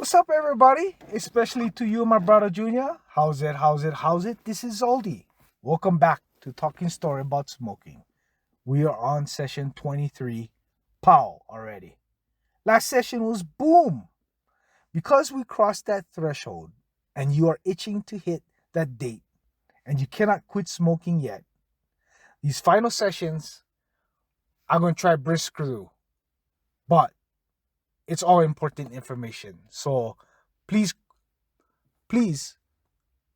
What's up, everybody? Especially to you, my brother Junior. How's it? This is Oldie. Welcome back to Talking Story About Smoking. We are on session 23. Pau already. Last session was boom. Because we crossed that threshold and you are itching to hit that date and you cannot quit smoking yet, these final sessions, I'm going to try brisk through. But it's all important information. So please, please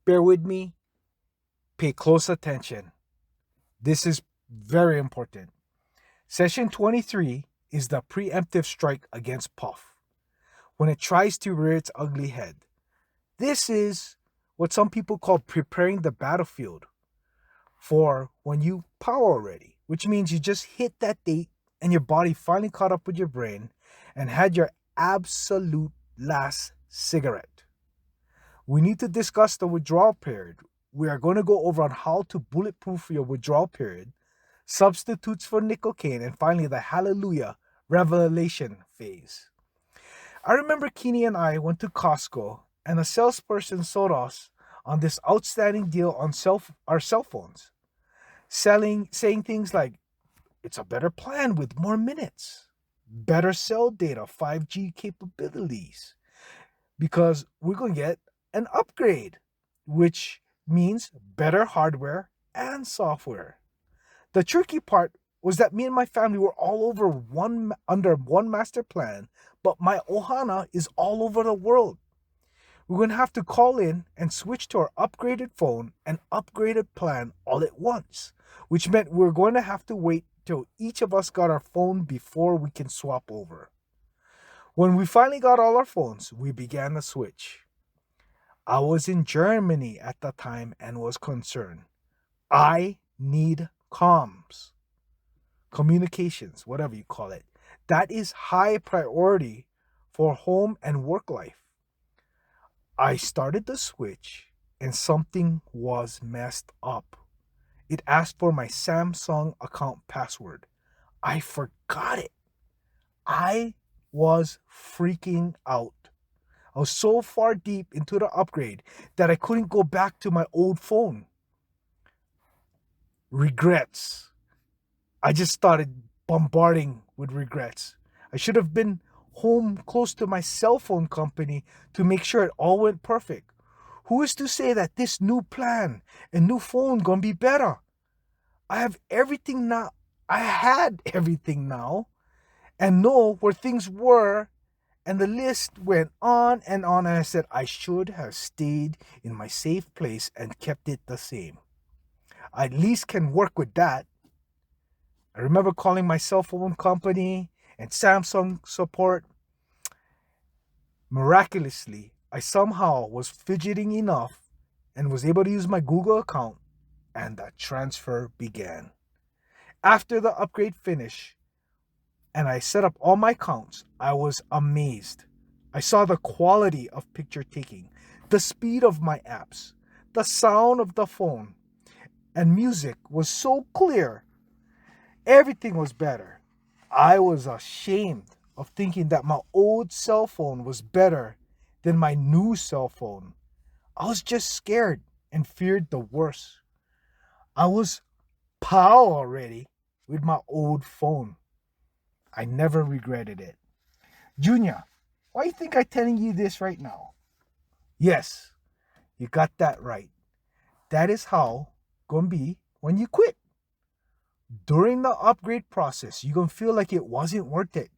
bear with me. Pay close attention. This is very important. Session 23 is the preemptive strike against puff when it tries to rear its ugly head. This is what some people call preparing the battlefield for when you power already, which means you just hit that date and your body finally caught up with your brain and had your absolute last cigarette. We need to discuss the withdrawal period. We are going to go over on how to bulletproof your withdrawal period, substitutes for nicotine, and finally the hallelujah revelation phase. I remember Keeney and I went to Costco and a salesperson sold us on this outstanding deal on our cell phones, saying things like, it's a better plan with more minutes, better cell data, 5G capabilities, because we're going to get an upgrade, which means better hardware and software. The tricky part was that me and my family were all under one master plan, but my ohana is all over the world. We're going to have to call in and switch to our upgraded phone and upgraded plan all at once, which meant we're going to have to wait till each of us got our phone before we can swap over. When we finally got all our phones, we began the switch. I was in Germany at the time and was concerned. I need comms, communications, whatever you call it. That is high priority for home and work life. I started the switch and something was messed up. It asked for my Samsung account password. I forgot it. I was freaking out. I was so far deep into the upgrade that I couldn't go back to my old phone. Regrets. I just started bombarding with regrets. I should have been home close to my cell phone company to make sure it all went perfect. Who is to say that this new plan and new phone gonna be better? I have everything now. I had everything now and know where things were. And the list went on and on. And I said, I should have stayed in my safe place and kept it the same. I at least can work with that. I remember calling my cell phone company and Samsung support. Miraculously, I somehow was fidgeting enough and was able to use my Google account, and the transfer began. After the upgrade finished, and I set up all my accounts, I was amazed. I saw the quality of picture taking, the speed of my apps, the sound of the phone, and music was so clear. Everything was better. I was ashamed of thinking that my old cell phone was better than my new cell phone. I was just scared and feared the worst. I was Pau already with my old phone. I never regretted it. Junior, why do you think I'm telling you this right now? Yes, you got that right. That is how gonna be when you quit. During the upgrade process, you're gonna feel like it wasn't worth it.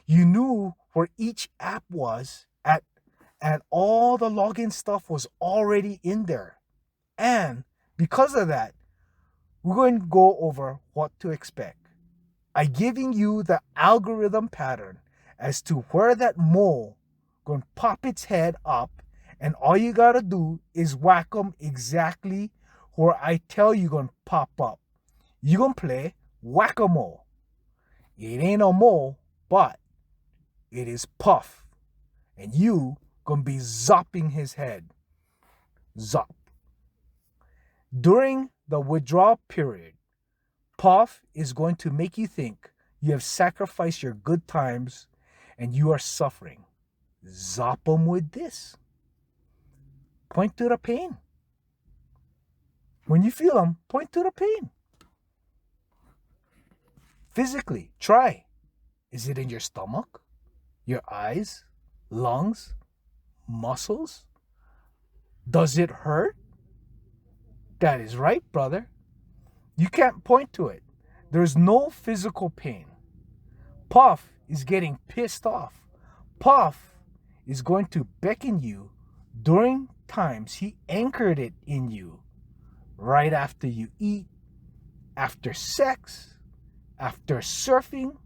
You knew where each app was at, and all the login stuff was already in there. And because of that, we're going to go over what to expect. I'm giving you the algorithm pattern as to where that mole going to pop its head up, and all you got to do is whack them exactly where I tell you going to pop up. You're going to play whack-a-mole. It ain't a mole, but it is Puff. And you going to be zopping his head. Zop. During the withdrawal period, Puff is going to make you think you have sacrificed your good times and you are suffering. Zap them with this. Point to the pain. When you feel them, point to the pain. Physically, try. Is it in your stomach? Your eyes? Lungs? Muscles? Does it hurt? That is right, brother. You can't point to it. There's no physical pain. Puff is getting pissed off. Puff is going to beckon you during times he anchored it in you. Right after you eat, after sex, after surfing.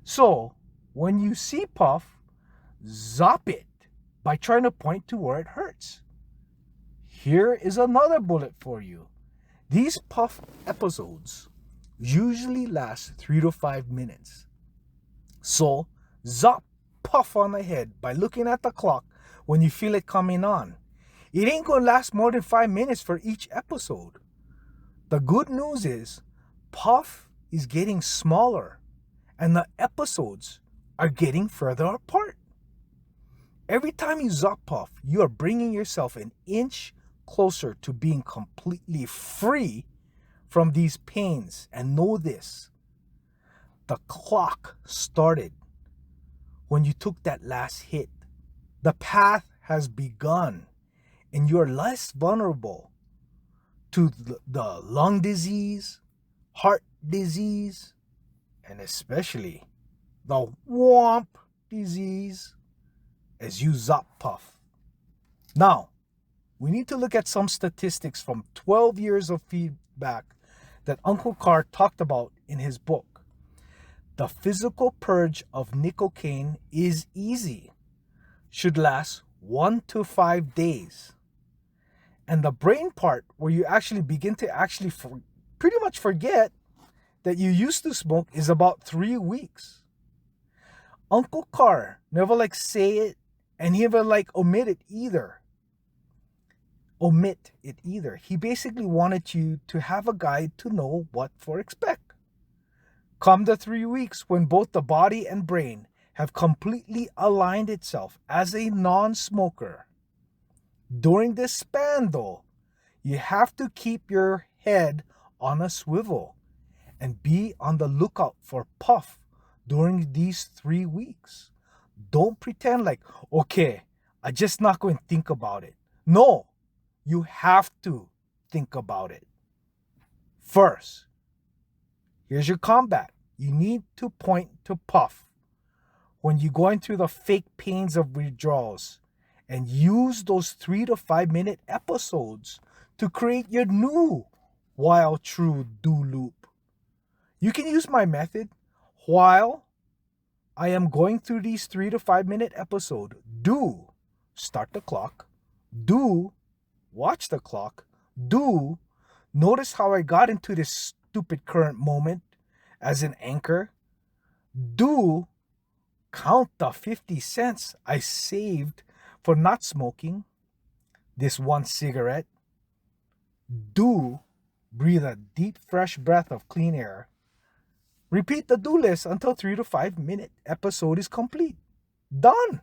So, when you see Puff, zap it by trying to point to where it hurts. Here is another bullet for you. These Puff episodes usually last 3 to 5 minutes. So, zap Puff on the head by looking at the clock when you feel it coming on. It ain't gonna last more than 5 minutes for each episode. The good news is, Puff is getting smaller and the episodes are getting further apart. Every time you zap Puff, you are bringing yourself an inch closer to being completely free from these pains. And know this, the clock started when you took that last hit. The path has begun and you're less vulnerable to the lung disease, heart disease, and especially the womp disease as you zap Puff. Now, we need to look at some statistics from 12 years of feedback that Uncle Carr talked about in his book. The physical purge of nicotine is easy, should last 1 to 5 days. And the brain part, where you actually begin to pretty much forget that you used to smoke, is about 3 weeks. Uncle Carr never say it, and he never omit it either. He basically wanted you to have a guide to know what to expect. Come the 3 weeks when both the body and brain have completely aligned itself as a non-smoker. During this span, though, you have to keep your head on a swivel and be on the lookout for Puff during these 3 weeks. Don't pretend okay, I'm just not going to think about it. No, you have to think about it. First, here's your combat. You need to point to Puff when you're going through the fake pains of withdrawals, and use those 3 to 5 minute episodes to create your new wild true do loop. You can use my method while I am going through these 3 to 5 minute episode. Do start the clock. Do watch the clock. Do notice how I got into this stupid current moment as an anchor. Do count the 50 cents I saved for not smoking this one cigarette. Do breathe a deep, fresh breath of clean air. Repeat the do list until 3 to 5 minute episode is complete. Done.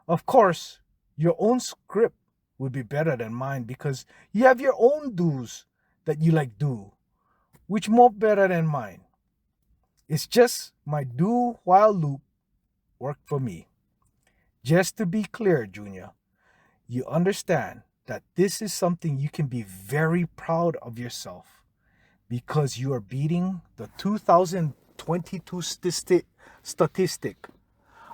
Of course, your own script would be better than mine because you have your own do's that you do, which more better than mine. It's just my do while loop worked for me. Just to be clear, Junior, you understand that this is something you can be very proud of yourself because you are beating the 2022 statistic.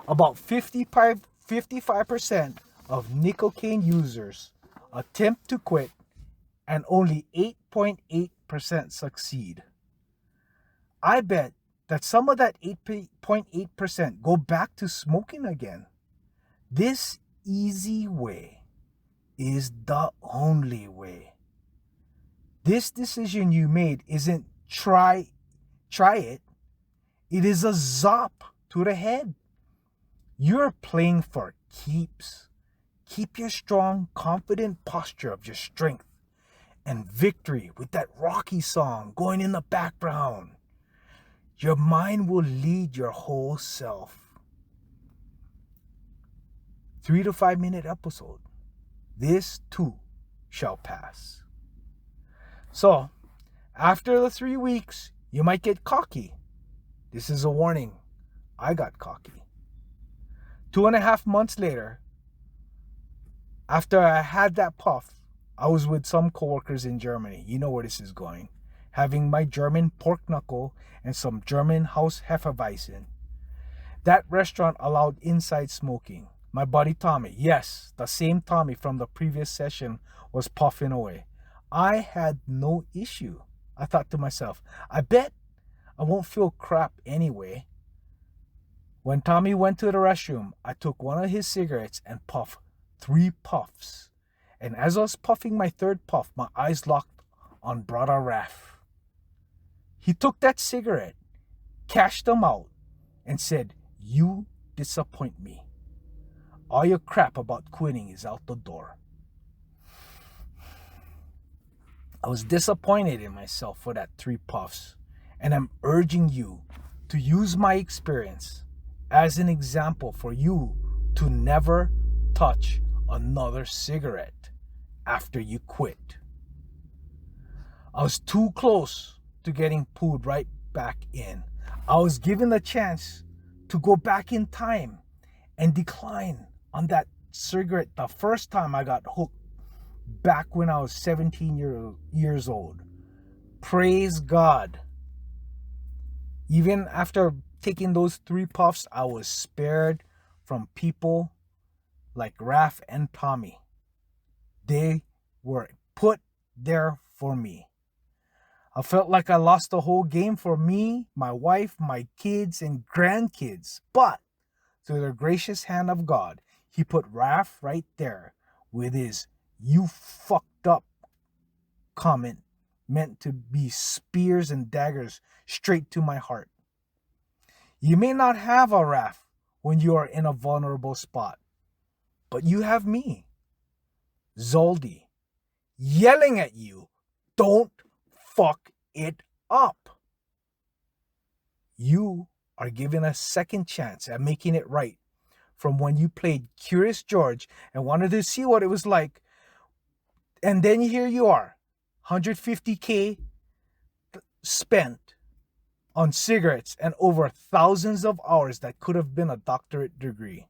About 55% of nicotine users attempt to quit and only 8.8% succeed. I bet that some of that 8.8% go back to smoking again. This easy way is the only way. This decision you made isn't try it. It is a zap to the head. You're playing for keeps. Keep your strong, confident posture of your strength and victory with that Rocky song going in the background. Your mind will lead your whole self. 3 to 5 minute episode. This too shall pass. So, after the 3 weeks, you might get cocky. This is a warning. I got cocky. 2.5 months later, after I had that puff, I was with some coworkers in Germany. You know where this is going. Having my German pork knuckle and some German Haus Hefeweizen. That restaurant allowed inside smoking. My buddy Tommy, yes, the same Tommy from the previous session, was puffing away. I had no issue. I thought to myself, I bet I won't feel crap anyway. When Tommy went to the restroom, I took one of his cigarettes and puffed 3 puffs. And as I was puffing my 3rd puff, my eyes locked on Brother Raf. He took that cigarette, cashed them out, and said, "You disappoint me. All your crap about quitting is out the door." I was disappointed in myself for that 3 puffs, and I'm urging you to use my experience as an example for you to never touch another cigarette after you quit. I was too close to getting pulled right back in. I was given the chance to go back in time and decline on that cigarette the first time I got hooked back when I was 17 years old. Praise God. Even after taking those 3 puffs, I was spared from people like Raf and Tommy. They were put there for me. I felt like I lost the whole game for me, my wife, my kids, and grandkids. But through the gracious hand of God, He put Raf right there with his "you fucked up" comment meant to be spears and daggers straight to my heart. You may not have a Raf when you are in a vulnerable spot, but you have me, Zoldy, yelling at you, "Don't fuck it up." You are given a second chance at making it right from when you played Curious George and wanted to see what it was like. And then here you are, $150K spent on cigarettes and over thousands of hours that could have been a doctorate degree.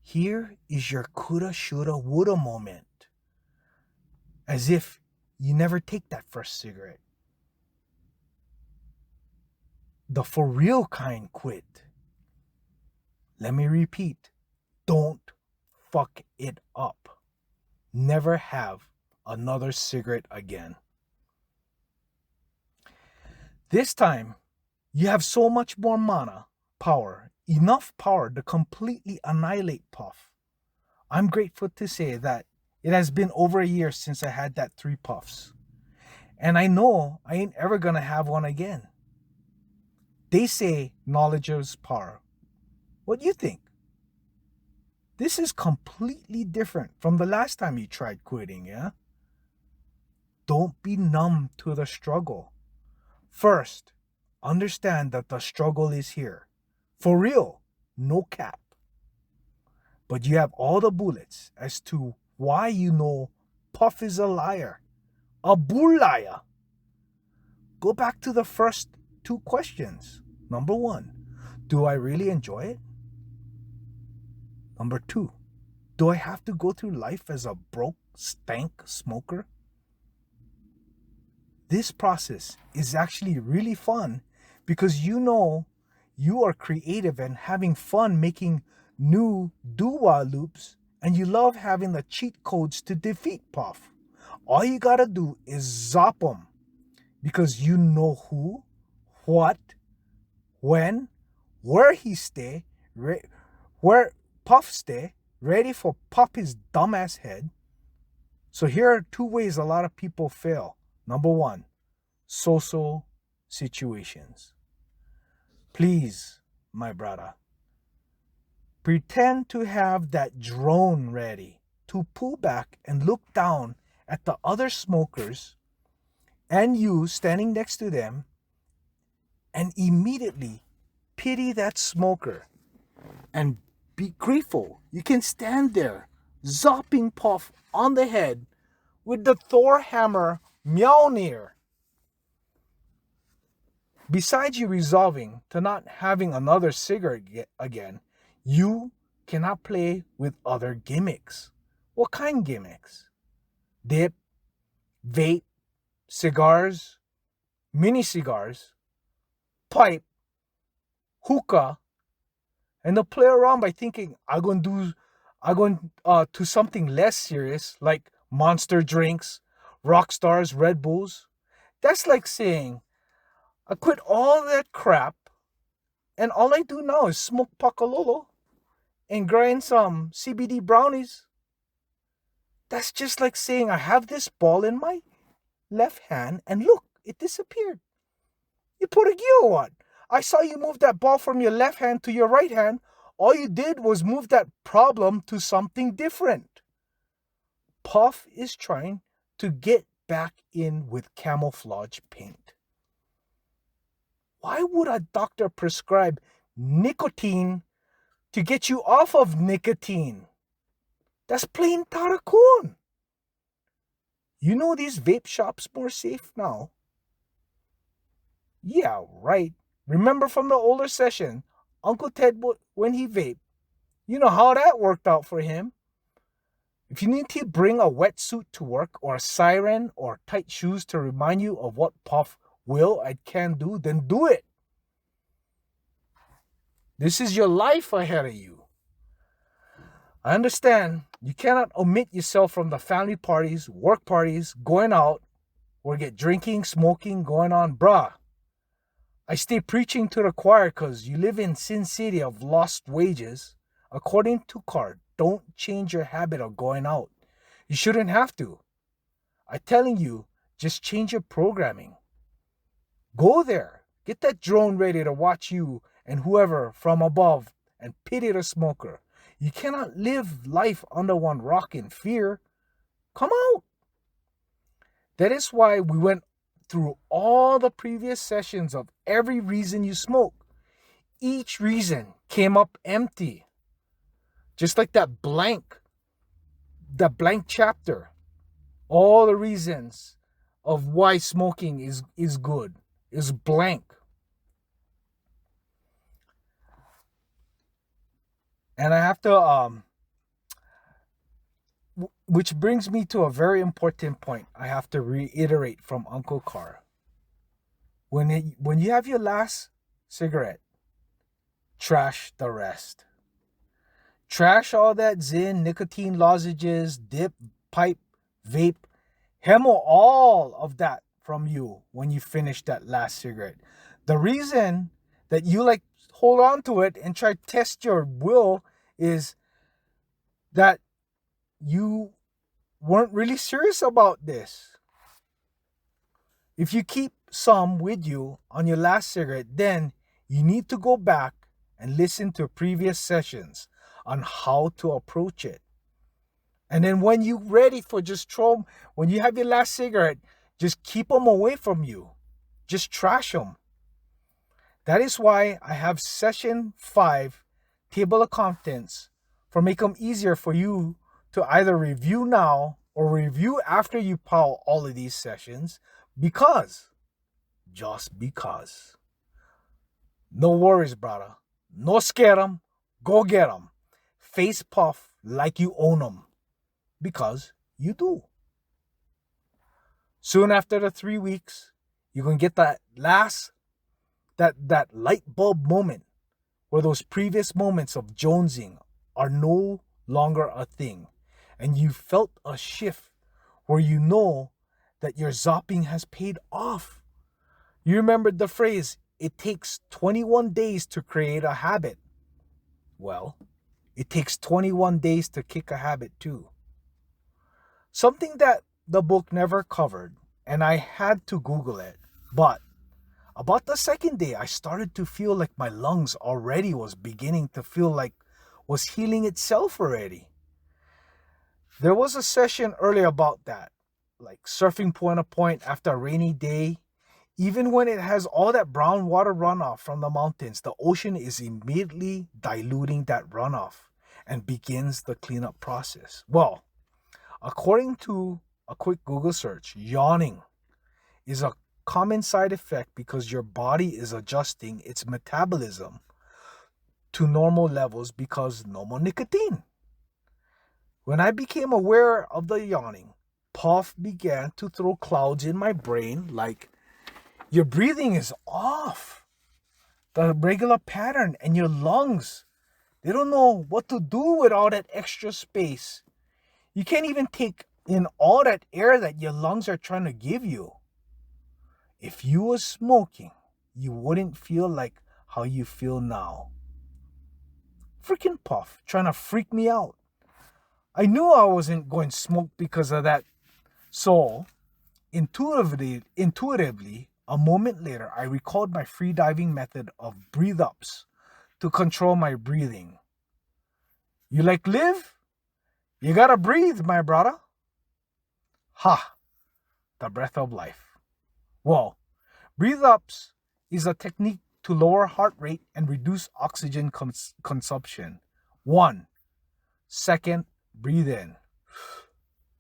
Here is your coulda, shoulda, woulda moment. As if you never take that first cigarette. The for real kind quit. Let me repeat. Don't fuck it up. Never have another cigarette again. This time, you have so much more mana, power, enough power to completely annihilate puff. I'm grateful to say that it has been over a year since I had that 3 puffs. And I know I ain't ever gonna have one again. They say knowledge is power. What do you think? This is completely different from the last time you tried quitting, yeah? Don't be numb to the struggle. First, understand that the struggle is here. For real, no cap. But you have all the bullets as to why you know Puff is a liar. A bull liar. Go back to the first 2 questions. Number 1, do I really enjoy it? Number 2, do I have to go through life as a broke, stank smoker? This process is actually really fun because you know you are creative and having fun making new doo-wah loops, and you love having the cheat codes to defeat Puff. All you gotta do is zop them because you know who, what, when, where he stay, where Puff stay, ready for pop his dumbass head. So here are 2 ways a lot of people fail. Number 1, social situations. Please, my brother, pretend to have that drone ready to pull back and look down at the other smokers and you standing next to them and immediately pity that smoker and be grateful you can stand there, zopping Puff on the head with the Thor hammer Mjolnir. Besides you resolving to not having another cigarette again, you cannot play with other gimmicks. What kind gimmicks? Dip, vape, cigars, mini cigars, pipe, hookah, and to play around by thinking I'm going to something less serious like monster drinks, rock stars, Red Bulls. That's like saying I quit all that crap and all I do now is smoke Pacololo and grind some CBD brownies. That's just like saying I have this ball in my left hand and look, it disappeared. You put a gear on. I saw you move that ball from your left hand to your right hand. All you did was move that problem to something different. Puff is trying to get back in with camouflage paint. Why would a doctor prescribe nicotine to get you off of nicotine? That's plain taracon. You know these vape shops more safe now? Yeah, right. Remember from the older session, Uncle Ted, when he vaped, you know how that worked out for him. If you need to bring a wetsuit to work or a siren or tight shoes to remind you of what Puff will and can do, then do it. This is your life ahead of you. I understand you cannot omit yourself from the family parties, work parties, going out, or get drinking, smoking, going on, bruh. I stay preaching to the choir because you live in Sin City of lost wages. According to Card, don't change your habit of going out. You shouldn't have to. I'm telling you, just change your programming. Go there. Get that drone ready to watch you and whoever from above and pity the smoker. You cannot live life under one rock in fear. Come out. That is why we went through all the previous sessions of every reason you smoke. Each reason came up empty. Just like that blank chapter. All the reasons of why smoking is good is blank. And I have to which brings me to a very important point I have to reiterate from Uncle Carr. When you have your last cigarette, trash the rest. Trash all that Zyn, nicotine lozenges, dip, pipe, vape. Hemo all of that from you when you finish that last cigarette. The reason that you like hold on to it and try to test your will is that you weren't really serious about this. If you keep some with you on your last cigarette, then you need to go back and listen to previous sessions on how to approach it. And then when you're ready for when you have your last cigarette, just keep them away from you. Just trash them. That is why I have session 5, table of contents, for make them easier for you to either review now or review after you power all of these sessions. Just because. No worries, brother. No scare them. Go get them. Face Puff like you own them. Because you do. Soon after the 3 weeks, you can get that light bulb moment where those previous moments of jonesing are no longer a thing. And you felt a shift where you know that your zopping has paid off. You remembered the phrase, it takes 21 days to create a habit. Well, it takes 21 days to kick a habit too. Something that the book never covered, and I had to Google it, but about the second day, I started to feel like my lungs already was beginning to feel like was healing itself already. There was a session earlier about that, like surfing point to point after a rainy day, Even when it has all that brown water runoff from the mountains, the ocean is immediately diluting that runoff and begins the cleanup process. Well, according to a quick Google search, yawning is a common side effect because your body is adjusting its metabolism to normal levels because no more nicotine. When I became aware of the yawning, Puff began to throw clouds in my brain like, your breathing is off the regular pattern, and your lungs, they don't know what to do with all that extra space. You can't even take in all that air that your lungs are trying to give you. If you were smoking, you wouldn't feel like how you feel now. Freaking Puff, trying to freak me out. I knew I wasn't going to smoke because of that. So, intuitively, a moment later, I recalled my free diving method of breathe ups to control my breathing. You like live? You gotta breathe, my brother. Ha! The breath of life. Well, breathe ups is a technique to lower heart rate and reduce oxygen consumption. 1 second, breathe in.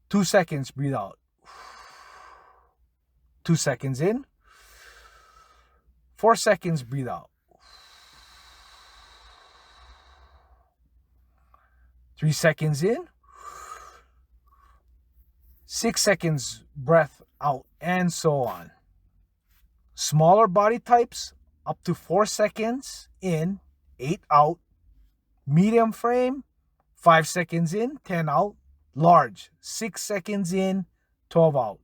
2 seconds, breathe out. 2 seconds in. 4 seconds, breathe out. 3 seconds in. 6 seconds, breath out, and so on. Smaller body types, up to 4 seconds in, 8 out. Medium frame, 5 seconds in, 10 out. Large, 6 seconds in, 12 out.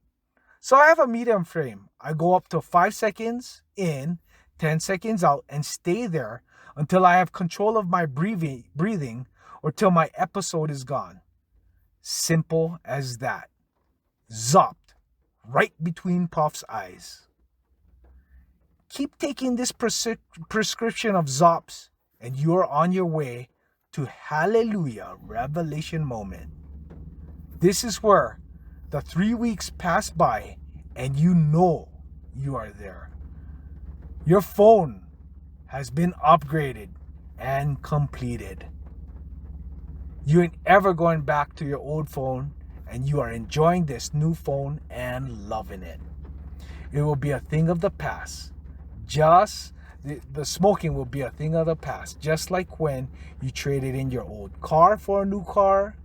So I have a medium frame. I go up to 5 seconds in, 10 seconds out, and stay there until I have control of my breathing or till my episode is gone. Simple as that. Zopped right between Puff's eyes. Keep taking this prescription of Zops, and you are on your way to Hallelujah Revelation moment. This is where the 3 weeks pass by and you know you are there. Your phone has been upgraded and completed. You ain't ever going back to your old phone, and you are enjoying this new phone and loving it. It will be a thing of the past. Just the smoking will be a thing of the past. Just like when you traded in your old car for a new car,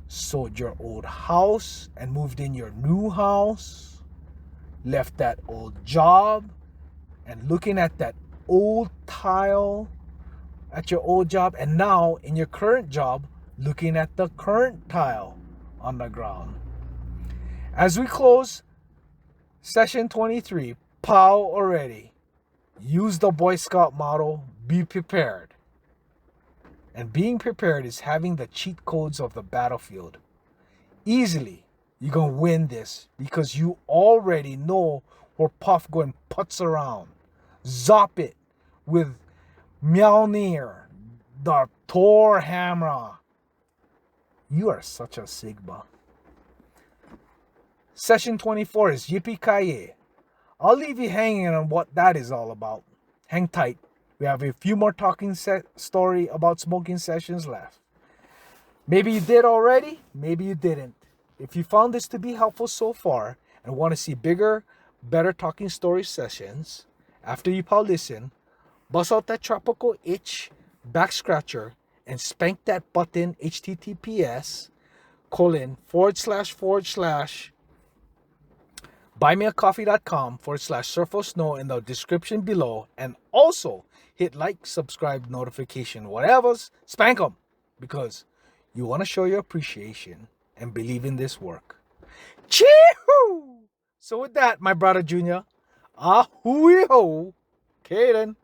sold your old house and moved in your new house, left that old job and looking at that old tile at your old job, and now in your current job looking at the current tile on the ground. As we close session 23, Pau Already. Use the Boy Scout motto, be prepared. And being prepared is having the cheat codes of the battlefield. Easily, you're going to win this because you already know where Puff going putz around. Zop it with Mjolnir, the Thor hammer. You are such a Sigma. Session 24 is Yippee-Ki-Yay. I'll leave you hanging on what that is all about. Hang tight. We have a few more talking story about smoking sessions left. Maybe you did already, maybe you didn't. If you found this to be helpful so far and want to see bigger, better talking story sessions, after you listen, bust out that tropical itch back scratcher and spank that button https:// buymeacoffee.com/surfosnow in the description below, and also hit like, subscribe, notification, whatever's, spank them, because you want to show your appreciation and believe in this work. Chee-hoo! So with that, my brother Junior, ahui ho, okay then.